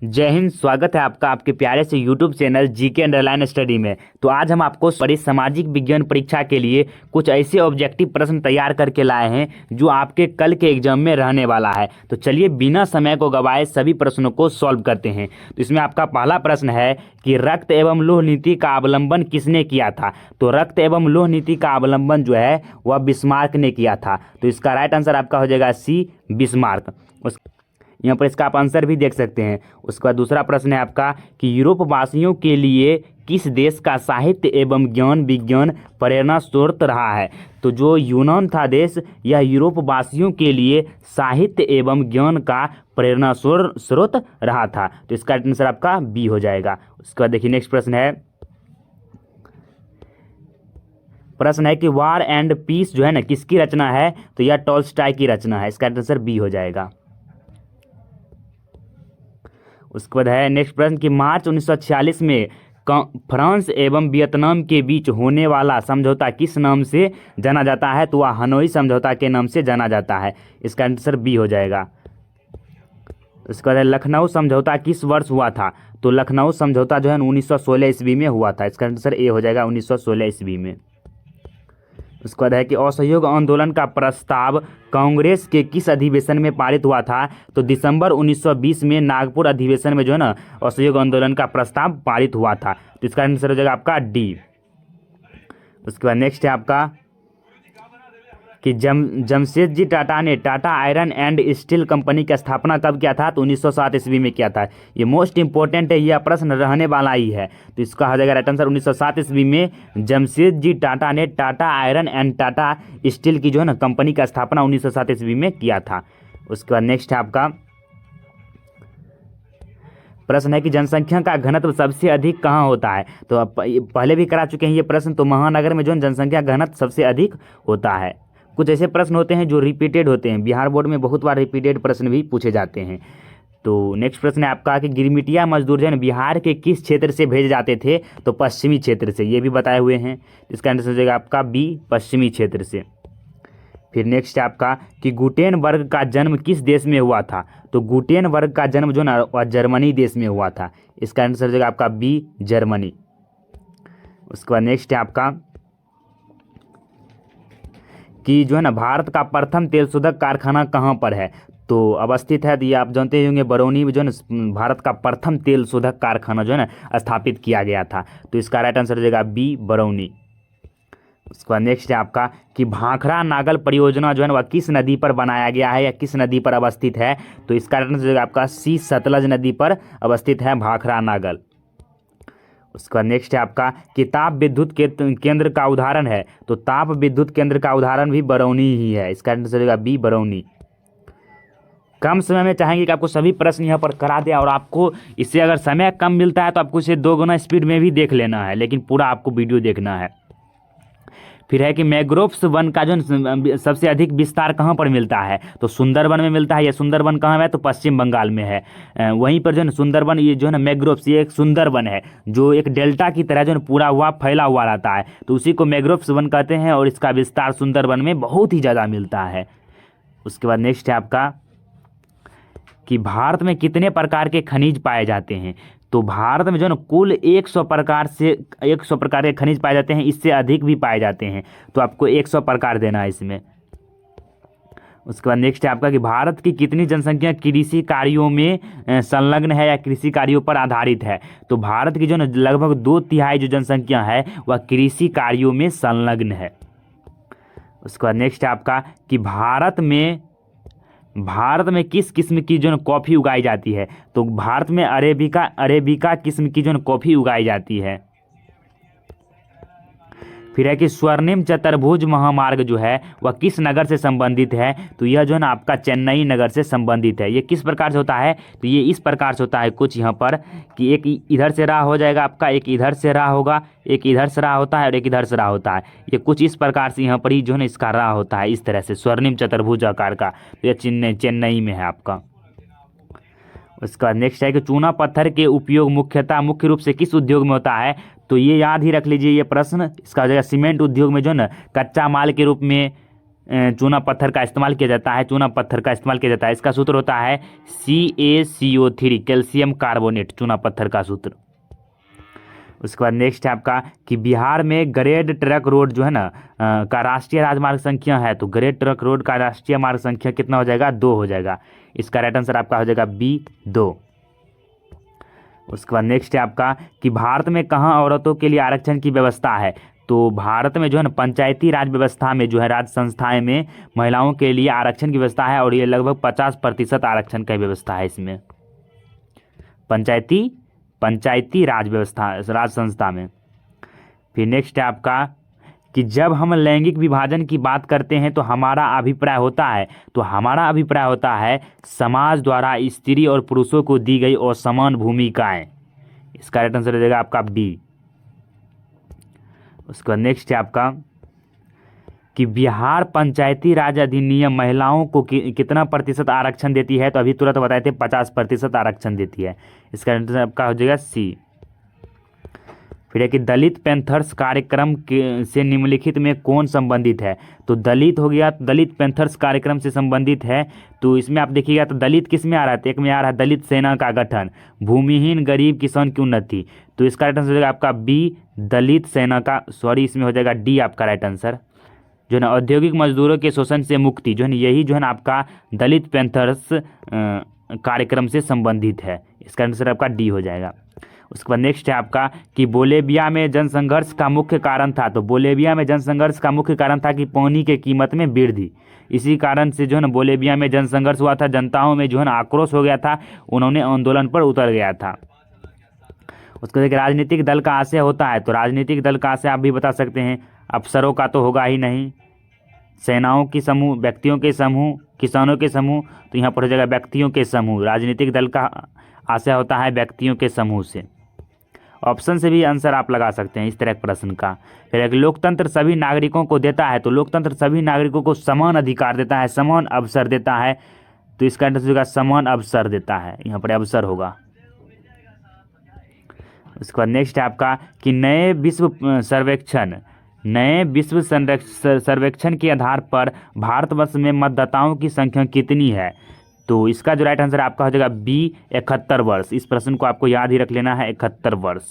जय हिंद। स्वागत है आपका आपके प्यारे से YouTube channel GK underline study में। तो आज हम आपको बड़ी सामाजिक विज्ञान परीक्षा के लिए कुछ ऐसे ऑब्जेक्टिव प्रश्न तैयार करके लाए हैं जो आपके कल के एग्जाम में रहने वाला है। तो चलिए बिना समय को गवाए सभी प्रश्नों को सॉल्व करते हैं। तो इसमें आपका पहला प्रश्न है कि रक्त एवं लोह नीति का अवलंबन किसने किया था। तो रक्त एवं लोह नीति का अवलंबन जो है वह बिस्मार्क ने किया था। तो इसका राइट आंसर आपका हो जाएगा सी, बिस्मार्क। यहाँ पर इसका आप आंसर भी देख सकते हैं। उसके बाद दूसरा प्रश्न है आपका कि यूरोप वासियों के लिए किस देश का साहित्य एवं ज्ञान विज्ञान प्रेरणा स्रोत रहा है। तो जो यूनान था देश, यह यूरोप वासियों के लिए साहित्य एवं ज्ञान का प्रेरणा स्रोत रहा था। तो इसका आंसर आपका बी हो जाएगा। उसके बाद देखिए नेक्स्ट प्रश्न है कि वार एंड पीस जो है ना किसकी रचना है। तो यह टॉल्स्टॉय की रचना है। इसका आंसर बी हो जाएगा। उसके बाद है नेक्स्ट प्रश्न कि मार्च 1946 में फ्रांस एवं वियतनाम के बीच होने वाला समझौता किस नाम से जाना जाता है। तो वह हनोई समझौता के नाम से जाना जाता है। इसका आंसर बी हो जाएगा। उसके बाद है लखनऊ समझौता किस वर्ष हुआ था। तो लखनऊ समझौता जो है 1916 ईस्वी में हुआ था। इसका आंसर ए हो जाएगा, 1916 ईस्वी में। उसके बाद है कि असहयोग आंदोलन का प्रस्ताव कांग्रेस के किस अधिवेशन में पारित हुआ था। तो दिसंबर 1920 में नागपुर अधिवेशन में जो है ना असहयोग आंदोलन का प्रस्ताव पारित हुआ था। तो इसका आंसर हो जाएगा आपका डी। उसके बाद नेक्स्ट है आपका कि जमशेदजी टाटा ने Tata iron and steel company की स्थापना कब किया था। तो 1907 ईस्वी में किया था। ये मोस्ट इंपॉर्टेंट है, यह प्रश्न रहने वाला ही है। तो इसका हो जाएगा राइट आंसर 1907 ईस्वी में जमशेदजी टाटा ने Tata iron and Tata steel की जो है ना कंपनी का स्थापना 1907 ईस्वी में किया था। उसके बाद नेक्स्ट है आपका प्रश्न है कि जनसंख्या का घनत्व सबसे अधिक कहाँ होता है। तो पहले भी करा चुके हैं ये प्रश्न। तो महानगर में जो है जनसंख्या घनत्व सबसे अधिक होता है। कुछ ऐसे प्रश्न होते हैं जो रिपीटेड होते हैं। बिहार बोर्ड में बहुत बार रिपीटेड प्रश्न भी पूछे जाते हैं। तो नेक्स्ट प्रश्न है आपका कि गिरमिटिया मजदूर जो है बिहार के किस क्षेत्र से भेजे जाते थे। तो पश्चिमी क्षेत्र से, ये भी बताए हुए हैं। इसका आंसर हो जाएगा आपका बी, पश्चिमी क्षेत्र से। फिर नेक्स्ट है आपका कि गुटेनबर्ग का जन्म किस देश में हुआ था। तो गुटेनबर्ग का जन्म जो ना वह जर्मनी देश में हुआ था। इसका आंसर हो जाएगा आपका बी, जर्मनी। उसके बाद नेक्स्ट है आपका कि जो है ना भारत का प्रथम तेल शोधक कारखाना कहाँ पर है। तो अवस्थित है, तो ये आप जानते होंगे बरौनी में जो है ना भारत का प्रथम तेल शोधक कारखाना जो है ना स्थापित किया गया था। तो इसका राइट आंसर हो जाएगा बी, बरौनी। उसके बाद नेक्स्ट है आपका कि भाखड़ा नागल परियोजना जो है ना वह किस नदी पर बनाया गया है या किस नदी पर अवस्थित है। तो इसका राइट आंसर हो जाएगा आपका सी, सतलज नदी पर अवस्थित है भाखड़ा नागल। उसके बाद नेक्स्ट है आपका कि ताप विद्युत केंद्र का उदाहरण है। तो ताप विद्युत केंद्र का उदाहरण भी बरौनी ही है। इसका आंसर हो जाएगा बी, बरौनी। कम समय में चाहेंगे कि आपको सभी प्रश्न यहाँ पर करा दिया, और आपको इससे अगर समय कम मिलता है तो आपको इसे 2 गुना स्पीड में भी देख लेना है, लेकिन पूरा आपको वीडियो देखना है। फिर है कि मैंग्रोव्स वन का जो सबसे अधिक विस्तार कहाँ पर मिलता है। तो सुंदरबन में मिलता है। ये सुंदरबन कहाँ है। तो पश्चिम बंगाल में है। वहीं पर जो है सुंदरबन, ये जो है ना मैंग्रोव्स, ये एक सुंदरबन है जो एक डेल्टा की तरह जो है पूरा हुआ फैला हुआ रहता है। तो उसी को मैंग्रोव्स वन कहते हैं, और इसका विस्तार सुंदरबन में बहुत ही ज़्यादा मिलता है। उसके बाद नेक्स्ट है आपका कि भारत में कितने प्रकार के खनिज पाए जाते हैं। तो भारत में जो है ना कुल 100 प्रकार के खनिज पाए जाते हैं। इससे अधिक भी पाए जाते हैं, तो आपको 100 प्रकार देना है इसमें। उसके बाद नेक्स्ट है आपका कि भारत की कितनी जनसंख्या कृषि कार्यों में संलग्न है या कृषि कार्यों पर आधारित है। तो भारत की जो ना लगभग 2/3 जो जनसंख्या है वह कृषि कार्यों में संलग्न है। उसके बाद नेक्स्ट है आपका कि भारत में किस किस्म की जो कॉफ़ी उगाई जाती है। तो भारत में अरेबिका किस्म की जो कॉफ़ी उगाई जाती है। फिर है कि स्वर्णिम चतुर्भुज महामार्ग जो है वह किस नगर से संबंधित है। तो यह जो है ना आपका चेन्नई नगर से संबंधित है। ये किस प्रकार से होता है। तो ये इस प्रकार से होता है कुछ यहाँ पर कि एक इधर से राह हो जाएगा आपका, एक इधर से राह होगा, एक इधर से राह होता है और एक इधर से राह होता है। ये कुछ इस प्रकार से यहाँ पर ही जो है ना इसका राह होता है, इस तरह से स्वर्णिम चतुर्भुज आकार का। तो यह चेन्नई में है आपका। उसके बाद नेक्स्ट है कि चूना पत्थर के उपयोग मुख्य रूप से किस उद्योग में होता है। तो ये याद ही रख लीजिए ये प्रश्न। इसका हो जाएगा सीमेंट उद्योग में जो है ना कच्चा माल के रूप में चूना पत्थर का इस्तेमाल किया जाता है? चूना पत्थर का इस्तेमाल किया जाता है, इसका सूत्र होता है CaCO3, कैल्शियम कार्बोनेट, चूना पत्थर का सूत्र। उसके बाद नेक्स्ट है आपका कि बिहार में ग्रेड ट्रक रोड जो है ना का राष्ट्रीय राजमार्ग संख्या है, तो ग्रेड ट्रक रोड का राष्ट्रीय मार्ग संख्या कितना हो जाएगा? 2 हो जाएगा। इसका राइट आंसर आपका हो जाएगा B2। उसके बाद नेक्स्ट है आपका कि भारत में कहाँ औरतों के लिए आरक्षण की व्यवस्था है? तो भारत में जो है ना पंचायती राज व्यवस्था में जो है राज्य संस्थाएं में महिलाओं के लिए आरक्षण की व्यवस्था है, और ये लगभग 50% आरक्षण की व्यवस्था है इसमें, पंचायती राज व्यवस्था राज संस्था में। फिर नेक्स्ट है आपका कि जब हम लैंगिक विभाजन की बात करते हैं तो हमारा अभिप्राय होता है, तो हमारा अभिप्राय होता है समाज द्वारा स्त्री और पुरुषों को दी गई असमान भूमिकाएं। इसका राइट आंसर हो जाएगा आपका B। उसका नेक्स्ट है आपका कि बिहार पंचायती राज अधिनियम महिलाओं को कितना प्रतिशत आरक्षण देती है? तो अभी तुरंत बताए थे 50% आरक्षण देती है। इसका आंसर आपका हो जाएगा C। फिर है कि दलित पैंथर्स कार्यक्रम से निम्नलिखित में कौन संबंधित है? तो दलित हो गया, तो दलित पैंथर्स कार्यक्रम से संबंधित है, तो इसमें आप देखिएगा तो दलित किस में आ रहा है? तो एक में आ रहा है दलित सेना का गठन, भूमिहीन गरीब किसान की उन्नति, तो इसका राइट आंसर हो जाएगा आपका B, दलित सेना का, सॉरी इसमें हो जाएगा D आपका राइट आंसर। जो है ना औद्योगिक मजदूरों के शोषण से मुक्ति, जो है ना यही जो है ना आपका दलित पैंथर्स कार्यक्रम से संबंधित है। इसका आंसर आपका D हो जाएगा। उसके बाद नेक्स्ट है आपका कि बोलेविया में जनसंघर्ष का मुख्य कारण था, तो बोलेविया में जनसंघर्ष का मुख्य कारण था कि पानी के कीमत में वृद्धि। इसी कारण से जो है ना बोलेविया में जनसंघर्ष हुआ था, जनताओं में जो है ना आक्रोश हो गया था, उन्होंने आंदोलन पर उतर गया था। उसको देखिए राजनीतिक दल का आशय होता है, तो राजनीतिक दल का आशय आप भी बता सकते हैं, अफसरों का तो होगा ही नहीं, सेनाओं की समूह, व्यक्तियों के समूह, किसानों के समूह, तो यहाँ पर हो जाएगा व्यक्तियों के समूह। राजनीतिक दल का आशय होता है व्यक्तियों के समूह से। ऑप्शन से भी आंसर आप लगा सकते हैं इस तरह के प्रश्न का। फिर एक लोकतंत्र सभी नागरिकों को देता है, तो लोकतंत्र सभी नागरिकों को समान अधिकार देता है, समान अवसर देता है, तो इसका आंसर होगा समान अवसर देता है, यहाँ पर अवसर होगा। उसके बाद नेक्स्ट है आपका कि नए विश्व सर्वेक्षण के आधार पर भारतवर्ष में मतदाताओं की संख्या कितनी है? तो इसका जो राइट आंसर आपका हो जाएगा B, 71 वर्ष। इस प्रश्न को आपको याद ही रख लेना है, 71 वर्ष।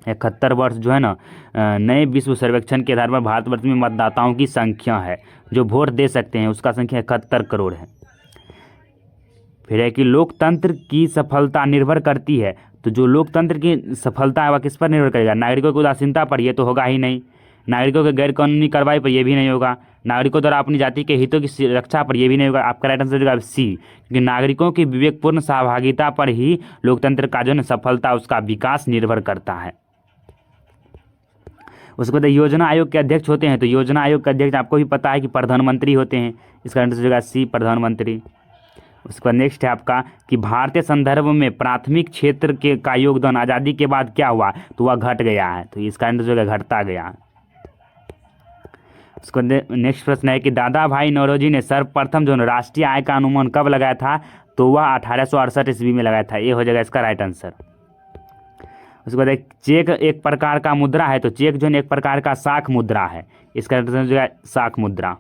71 वर्ष जो है ना नए विश्व सर्वेक्षण के आधार पर भारतवर्ष में मतदाताओं की संख्या है, जो वोट दे सकते हैं उसका संख्या 71 करोड़ है। फिर है कि लोकतंत्र की सफलता निर्भर करती है, तो जो लोकतंत्र की सफलता है वह किस पर निर्भर करेगा? नागरिकों की उदासीनता पर, ये तो होगा ही नहीं। नागरिकों के गैर कानूनी कार्रवाई पर, यह भी नहीं होगा। नागरिकों द्वारा अपनी जाति के हितों की रक्षा पर, यह भी नहीं होगा। आपका राइट आंसर होगा C, क्योंकि नागरिकों की विवेकपूर्ण सहभागिता पर ही लोकतंत्र का जो है सफलता, उसका विकास निर्भर करता है। उसके बाद योजना आयोग के अध्यक्ष होते हैं, तो योजना आयोग के अध्यक्ष आपको भी पता है कि प्रधानमंत्री होते हैं। इसका आंसर होगा C, प्रधानमंत्री। उसके बाद नेक्स्ट है आपका कि भारतीय संदर्भ में प्राथमिक क्षेत्र के का योगदान आज़ादी के बाद क्या हुआ? तो वह घट गया है, तो इसका आंसर जो है घटता गया। उसको नेक्स्ट प्रश्न है कि दादा भाई नौरोजी ने सर्वप्रथम जो राष्ट्रीय आय का अनुमान कब लगाया था? तो वह 1868 ईस्वी में लगाया था, ये हो जाएगा इसका राइट आंसर। उसके बाद चेक एक प्रकार का मुद्रा है, तो चेक जो है एक प्रकार का साख मुद्रा है, इसका आंसर हो जाएगा साख मुद्रा।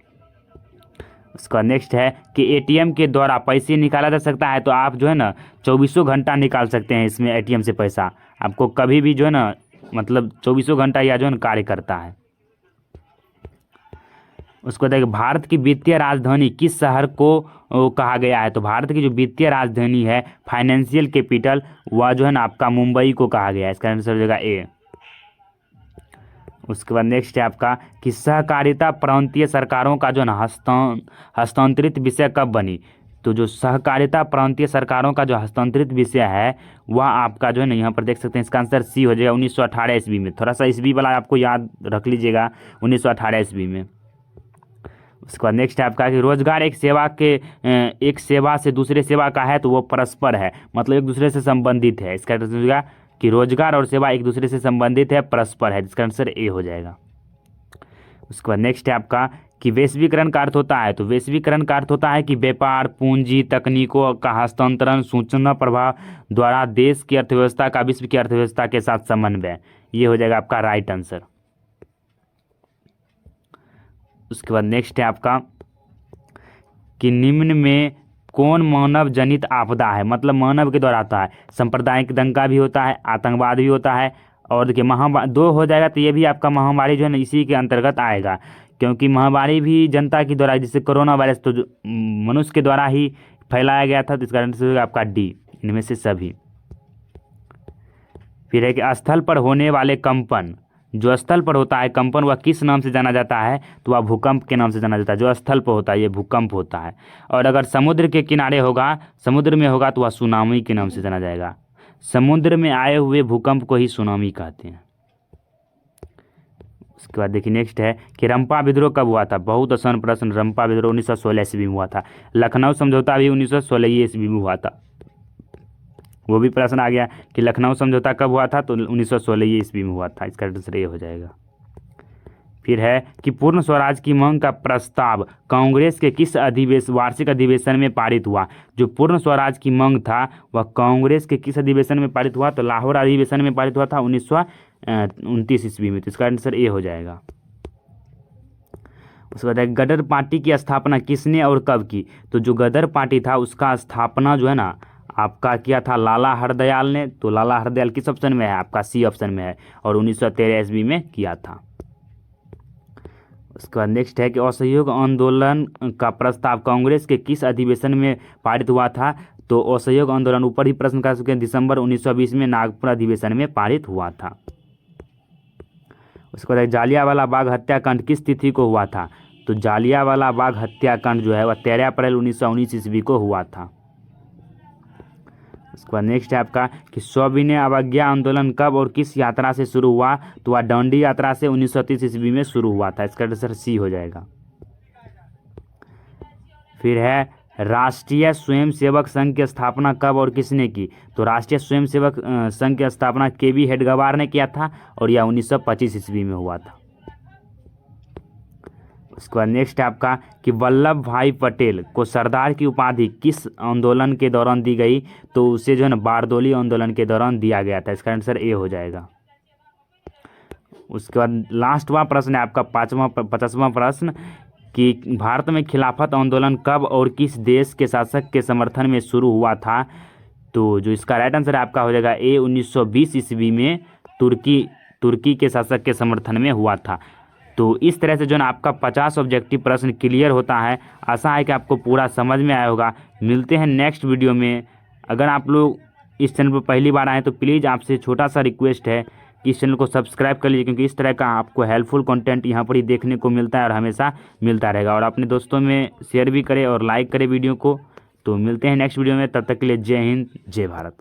उसका नेक्स्ट है कि ATM के द्वारा पैसे निकाला जा सकता है, तो आप जो है ना 24 घंटा निकाल सकते हैं इसमें ATM से पैसा, आपको कभी भी जो है ना मतलब 24 घंटा या जो है कार्य करता है। उसको देखिए भारत की वित्तीय राजधानी किस शहर को कहा गया है? तो भारत की जो वित्तीय राजधानी है, फाइनेंशियल कैपिटल, वह जो है ना आपका मुंबई को कहा गया है, इसका आंसर हो जाएगा A। उसके बाद नेक्स्ट है आपका कि सहकारिता प्रांतीय सरकारों का जो है ना हस्तांतरित विषय कब बनी? तो जो सहकारिता प्रांतीय सरकारों का जो हस्तांतरित विषय है वह आपका जो है ना यहाँ पर देख सकते हैं, इसका आंसर C हो जाएगा 1918 ईस्वी में। थोड़ा सा ईस्वी वाला आपको याद रख लीजिएगा, 1918 ईस्वी में। उसके बाद नेक्स्ट है आपका कि रोजगार एक सेवा से दूसरे सेवा का है, तो वो परस्पर है, मतलब एक दूसरे से संबंधित है। इसका आंसर होगा कि रोजगार और सेवा एक दूसरे से संबंधित है, परस्पर है, जिसका आंसर A हो जाएगा। उसके बाद नेक्स्ट है आपका कि वैश्वीकरण का अर्थ होता है, तो वैश्वीकरण का अर्थ होता है कि व्यापार, पूंजी, तकनीकों का हस्तांतरण, सूचना प्रवाह द्वारा देश की अर्थव्यवस्था का विश्व की अर्थव्यवस्था के साथ समन्वय, ये हो जाएगा आपका राइट आंसर। उसके बाद नेक्स्ट है आपका कि निम्न में कौन मानव जनित आपदा है, मतलब मानव के द्वारा आता है। सांप्रदायिक दंगा भी होता है, आतंकवाद भी होता है, और देखिए महामारी दो हो जाएगा तो ये भी आपका महामारी जो है ना इसी के अंतर्गत आएगा, क्योंकि महामारी भी जनता के द्वारा, जैसे कोरोना वायरस तो मनुष्य के द्वारा ही फैलाया गया था, तो इस कारण से होगा आपका डी, इनमें से सभी। फिर है कि स्थल पर होने वाले कंपन, जो स्थल पर होता है कंपन वह किस नाम से जाना जाता है, तो वह भूकंप के नाम से जाना जाता है। जो स्थल पर होता है ये भूकंप होता है, और अगर समुद्र के किनारे होगा, समुद्र में होगा तो वह सुनामी के नाम से जाना जाएगा। समुद्र में आए हुए भूकंप को ही सुनामी कहते हैं। उसके बाद देखिए नेक्स्ट है कि रंपा विद्रोह कब हुआ था, बहुत आसान प्रश्न। रंपा विद्रोह 1916 ईस्वी में हुआ था। लखनऊ समझौता भी 1916 ईस्वी में हुआ था, वो भी प्रश्न आ गया कि लखनऊ समझौता कब हुआ था, तो 1916 ईस्वी में हुआ था। इसका आंसर ये हो जाएगा। फिर है कि पूर्ण स्वराज की मांग का प्रस्ताव कांग्रेस के किस वार्षिक अधिवेशन में पारित हुआ। जो पूर्ण स्वराज की मांग था वह कांग्रेस के किस अधिवेशन में पारित हुआ, तो लाहौर अधिवेशन में पारित हुआ था 1929 ईस्वी में। तो इसका आंसर ए हो जाएगा। उसके बाद गदर पार्टी की स्थापना किसने और कब की, तो जो गदर पार्टी था उसका स्थापना जो है ना आपका किया था लाला हरदयाल ने। तो लाला हरदयाल किस ऑप्शन में है, आपका सी ऑप्शन में है, और 1913 ईस्वी में किया था। उसके बाद नेक्स्ट है कि असहयोग आंदोलन का प्रस्ताव कांग्रेस के किस अधिवेशन में पारित हुआ था, तो असहयोग आंदोलन ऊपर ही प्रश्न कर चुके हैं, दिसंबर 1920 में नागपुर अधिवेशन में पारित हुआ था। उसके बाद जालियांवाला बाग हत्याकांड किस तिथि को हुआ था, तो जालियांवाला बाग हत्याकांड जो है वह 13 अप्रैल 1919 ईस्वी को हुआ था। उसके बाद नेक्स्ट है आपका कि सविनय अवज्ञा आंदोलन कब और किस यात्रा से शुरू हुआ, तो वह दांडी यात्रा से 1930 ईस्वी में शुरू हुआ था। इसका आंसर सी हो जाएगा। फिर है राष्ट्रीय स्वयंसेवक संघ की स्थापना कब और किसने की, तो राष्ट्रीय स्वयंसेवक संघ की स्थापना केवी हेडगेवार ने किया था, और यह 1925 ईस्वी में हुआ था। उसके बाद नेक्स्ट है आपका कि वल्लभ भाई पटेल को सरदार की उपाधि किस आंदोलन के दौरान दी गई, तो उसे जो है ना बारदोली आंदोलन के दौरान दिया गया था। इसका आंसर ए हो जाएगा। उसके बाद लास्टवा प्रश्न है आपका 50वां प्रश्न कि भारत में खिलाफत आंदोलन कब और किस देश के शासक के समर्थन में शुरू हुआ था, तो जो इसका राइट आंसर आपका हो जाएगा ए, 1920 ईस्वी में तुर्की के शासक के समर्थन में हुआ था। तो इस तरह से जो है ना आपका 50 ऑब्जेक्टिव प्रश्न क्लियर होता है। आशा है कि आपको पूरा समझ में आया होगा। मिलते हैं नेक्स्ट वीडियो में। अगर आप लोग इस चैनल पर पहली बार आए तो प्लीज़ आपसे छोटा सा रिक्वेस्ट है कि इस चैनल को सब्सक्राइब कर लीजिए, क्योंकि इस तरह का आपको हेल्पफुल कंटेंट यहाँ पर ही देखने को मिलता है और हमेशा मिलता रहेगा। और अपने दोस्तों में शेयर भी करें और लाइक करें वीडियो को। तो मिलते हैं नेक्स्ट वीडियो में, तब तक के लिए जय हिंद, जय भारत।